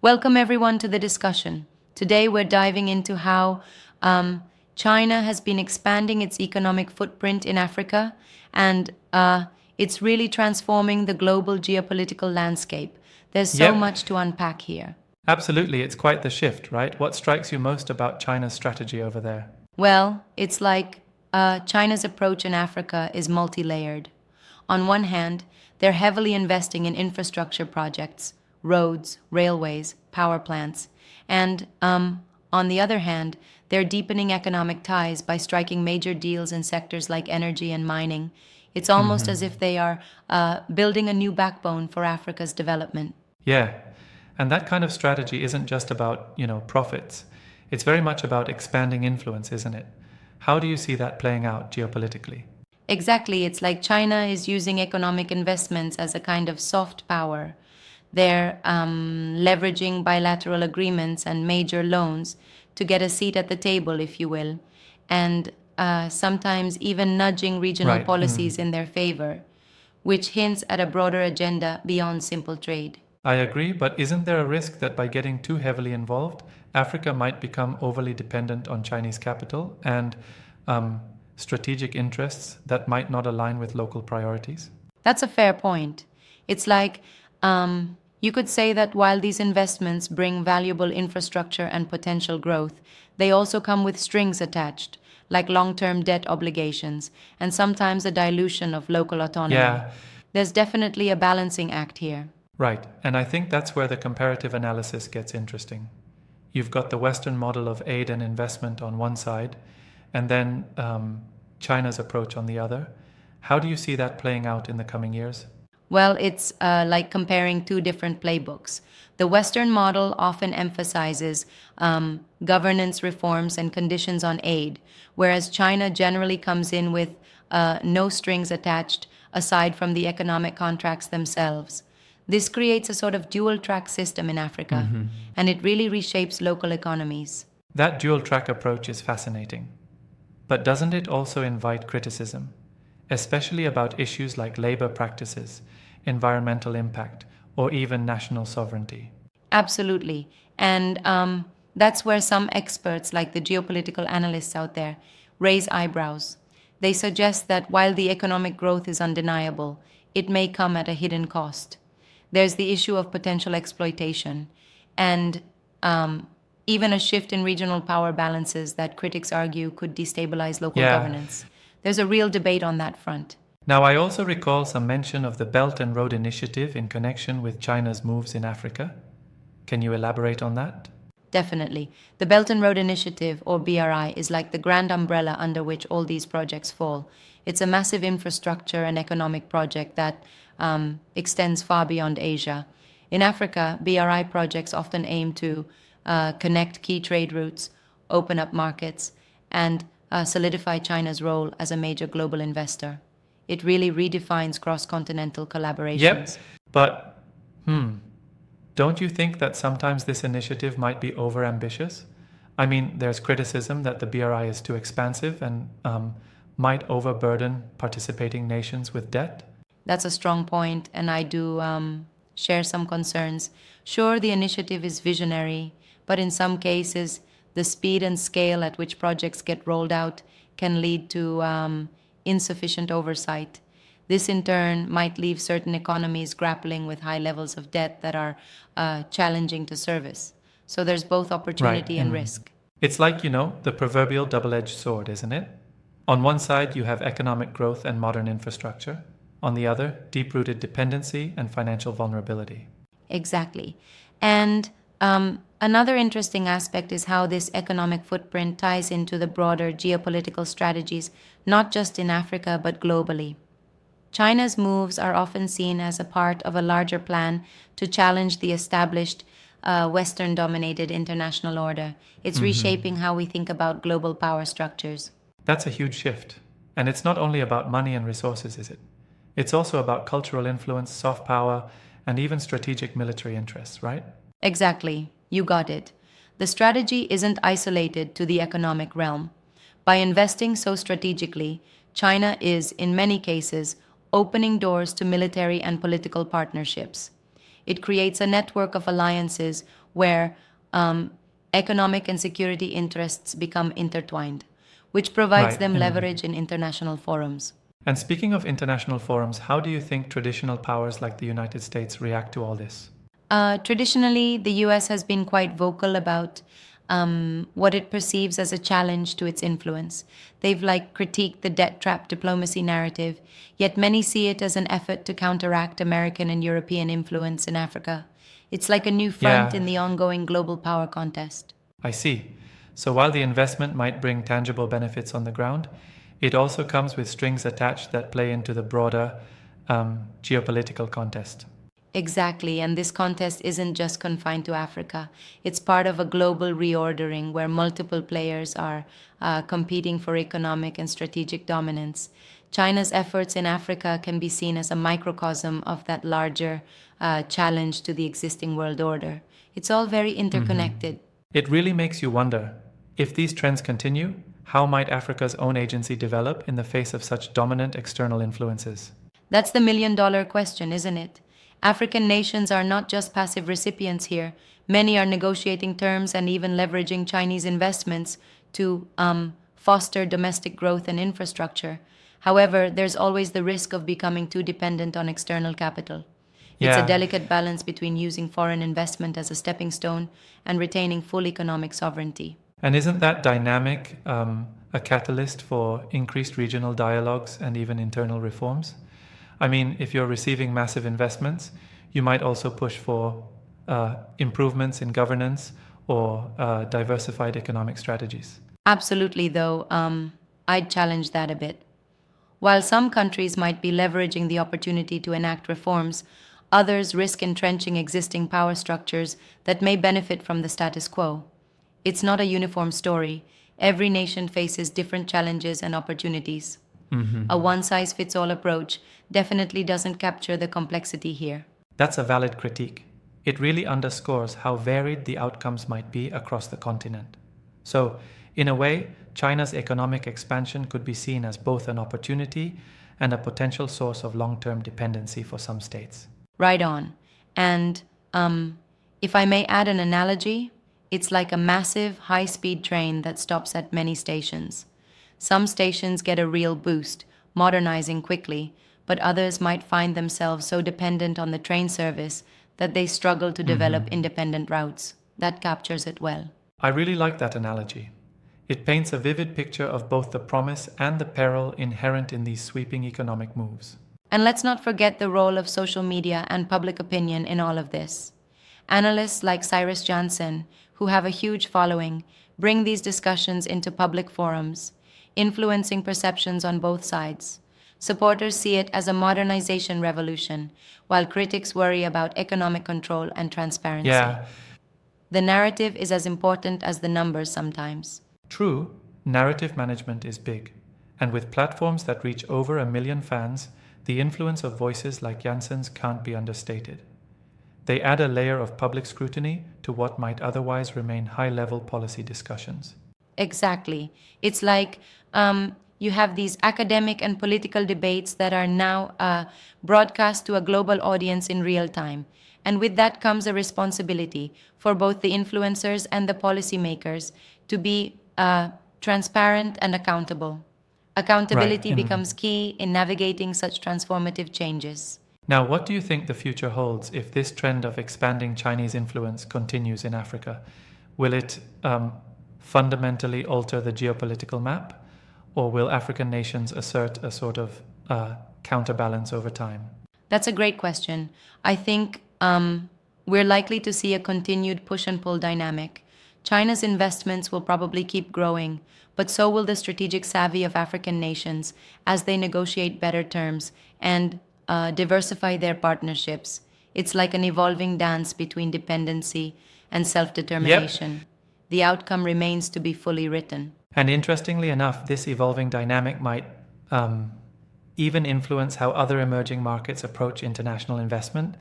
Welcome everyone to the discussion. Today we're diving into how China has been expanding its economic footprint in Africa and it's really transforming the global geopolitical landscape. There's so Yep, much to unpack here. absolutely. It's quite the shift, right? What strikes you most about China's strategy over there? Well, it's like China's approach in Africa is multi layered. On one hand, they're heavily investing in infrastructure projects, roads, railways, power plants, and on the other hand, they're deepening economic ties by striking major deals in sectors like energy and mining. It's almost as if they are building a new backbone for Africa's development. Yeah, and that kind of strategy isn't just about, profits. It's very much about expanding influence, isn't it? How do you see that playing out geopolitically? Exactly. It's like China is using economic investments as a kind of soft power. They're leveraging bilateral agreements and major loans to get a seat at the table, if you will, and sometimes even nudging regional Right. policies in their favor, which hints at a broader agenda beyond simple trade. I agree, but isn't there a risk that by getting too heavily involved, Africa might become overly dependent on Chinese capital and strategic interests that might not align with local priorities? That's a fair point. It's like you could say that while these investments bring valuable infrastructure and potential growth, they also come with strings attached, like long term debt obligations and sometimes a dilution of local autonomy. Yeah, There's definitely a balancing act here. right. And I think that's where the comparative analysis gets interesting. You've got the Western model of aid and investment on one side, and then China's approach on the other. How do you see that playing out in the coming years? Well, it's like comparing two different playbooks. The Western model often emphasizes governance reforms and conditions on aid, whereas China generally comes in with no strings attached aside from the economic contracts themselves. This creates a sort of dual track system in Africa, and it really reshapes local economies. That dual track approach is fascinating. But doesn't it also invite criticism, especially about issues like labor practices, environmental impact, or even national sovereignty? Absolutely. And that's where some experts, like the geopolitical analysts out there, raise eyebrows. They suggest that while the economic growth is undeniable, it may come at a hidden cost. There's the issue of potential exploitation and even a shift in regional power balances that critics argue could destabilize local Yeah. governance. There's a real debate on that front. Now, I also recall some mention of the Belt and Road Initiative in connection with China's moves in Africa. Can you elaborate on that? Definitely. The Belt and Road Initiative, or BRI, is like the grand umbrella under which all these projects fall. It's a massive infrastructure and economic project that extends far beyond Asia. In Africa, BRI projects often aim to connect key trade routes, open up markets, and solidify China's role as a major global investor. It really redefines cross continental Yep, collaborations. but don't you think that sometimes this initiative might be overambitious? I mean, there's criticism that the BRI is too expansive and might overburden participating nations with debt. That's a strong point, and I do share some concerns. Sure, the initiative is visionary, but in some cases, the speed and scale at which projects get rolled out can lead to insufficient oversight. This, in turn, might leave certain economies grappling with high levels of debt that are challenging to service. So there's both Right. opportunity and risk. It's like, the proverbial double edged sword, isn't it? On one side, you have economic growth and modern infrastructure. On the other, deep rooted dependency and financial vulnerability. Exactly. And another interesting aspect is how this economic footprint ties into the broader geopolitical strategies, not just in Africa, but globally. China's moves are often seen as a part of a larger plan to challenge the established Western dominated international order. It's reshaping how we think about global power structures. That's a huge shift. And it's not only about money and resources, is it? It's also about cultural influence, soft power, and even strategic military interests, right? Exactly, you got it. The strategy isn't isolated to the economic realm. By investing so strategically, China is, in many cases, opening doors to military and political partnerships. It creates a network of alliances where economic and security interests become intertwined, which provides Right. them leverage in international forums. And speaking of international forums, how do you think traditional powers like the United States react to all this? Traditionally, the US has been quite vocal about what it perceives as a challenge to its influence. They've critiqued the debt trap diplomacy narrative, yet many see it as an effort to counteract American and European influence in Africa. It's like a new front Yeah. in the ongoing global power contest. I see. So while the investment might bring tangible benefits on the ground, it also comes with strings attached that play into the broader geopolitical contest. Exactly, and this contest isn't just confined to Africa. It's part of a global reordering where multiple players are competing for economic and strategic dominance. China's efforts in Africa can be seen as a microcosm of that larger challenge to the existing world order. It's all very interconnected. It really makes you wonder, if these trends continue, how might Africa's own agency develop in the face of such dominant external influences? That's the million-dollar question, isn't it? African nations are not just passive recipients here. Many are negotiating terms and even leveraging Chinese investments to foster domestic growth and infrastructure. However, there's always the risk of becoming too dependent on external capital. It's a Yeah. delicate balance between using foreign investment as a stepping stone and retaining full economic sovereignty. And isn't that dynamic a catalyst for increased regional dialogues and even internal reforms? I mean, if you're receiving massive investments, you might also push for improvements in governance or diversified economic strategies. Absolutely, though, I'd challenge that a bit. While some countries might be leveraging the opportunity to enact reforms, others risk entrenching existing power structures that may benefit from the status quo. It's not a uniform story. Every nation faces different challenges and opportunities. A one size fits all approach definitely doesn't capture the complexity here. That's a valid critique. It really underscores how varied the outcomes might be across the continent. So, in a way, China's economic expansion could be seen as both an opportunity and a potential source of long-term dependency for some states. Right on. And if I may add an analogy, it's like a massive high speed train that stops at many stations. Some stations get a real boost, modernizing quickly, but others might find themselves so dependent on the train service that they struggle to develop independent routes. That captures it well. I really like that analogy. It paints a vivid picture of both the promise and the peril inherent in these sweeping economic moves. And let's not forget the role of social media and public opinion in all of this. Analysts like Cyrus Janssen, who have a huge following, bring these discussions into public forums, influencing perceptions on both sides. Supporters see it as a modernization revolution, while critics worry about economic control and transparency. Yeah, The narrative is as important as the numbers sometimes. true, narrative management is big. And with platforms that reach over 1 million fans, the influence of voices like Janssen's can't be understated. They add a layer of public scrutiny to what might otherwise remain high-level policy discussions. Exactly. It's like you have these academic and political debates that are now broadcast to a global audience in real time. And with that comes a responsibility for both the influencers and the policymakers to be transparent and accountable. Accountability Right. becomes key in navigating such transformative changes. Now, what do you think the future holds if this trend of expanding Chinese influence continues in Africa? Will it fundamentally alter the geopolitical map, or will African nations assert a sort of counterbalance over time? That's a great question. I think we're likely to see a continued push and pull dynamic. China's investments will probably keep growing, but so will the strategic savvy of African nations as they negotiate better terms and diversify their partnerships. It's like an evolving dance between dependency and self-determination. The outcome remains to be fully written. And interestingly enough, this evolving dynamic might even influence how other emerging markets approach international investment.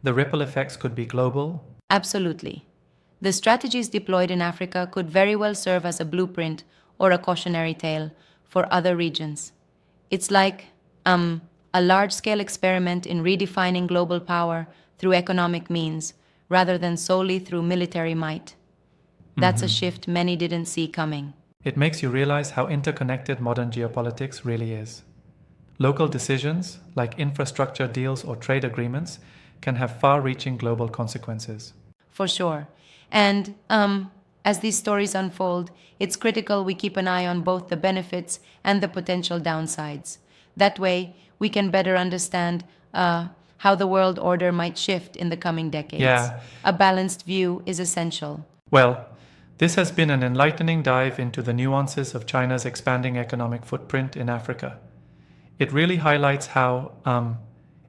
The ripple effects could be global. Absolutely. The strategies deployed in Africa could very well serve as a blueprint or a cautionary tale for other regions. It's like a large-scale experiment in redefining global power through economic means, rather than solely through military might. That's a shift many didn't see coming. It makes you realize how interconnected modern geopolitics really is. Local decisions, like infrastructure deals or trade agreements, can have far-reaching global consequences. For sure. And as these stories unfold, it's critical we keep an eye on both the benefits and the potential downsides. That way, we can better understand how the world order might shift in the coming decades. Yeah. A balanced view is essential. Well, this has been an enlightening dive into the nuances of China's expanding economic footprint in Africa. It really highlights how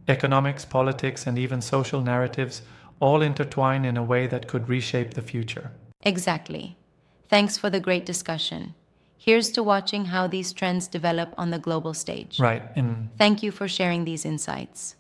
economics, politics, and even social narratives all intertwine in a way that could reshape the future. Exactly. Thanks for the great discussion. Here's to watching how these trends develop on the global stage. Right. And Thank you for sharing these insights.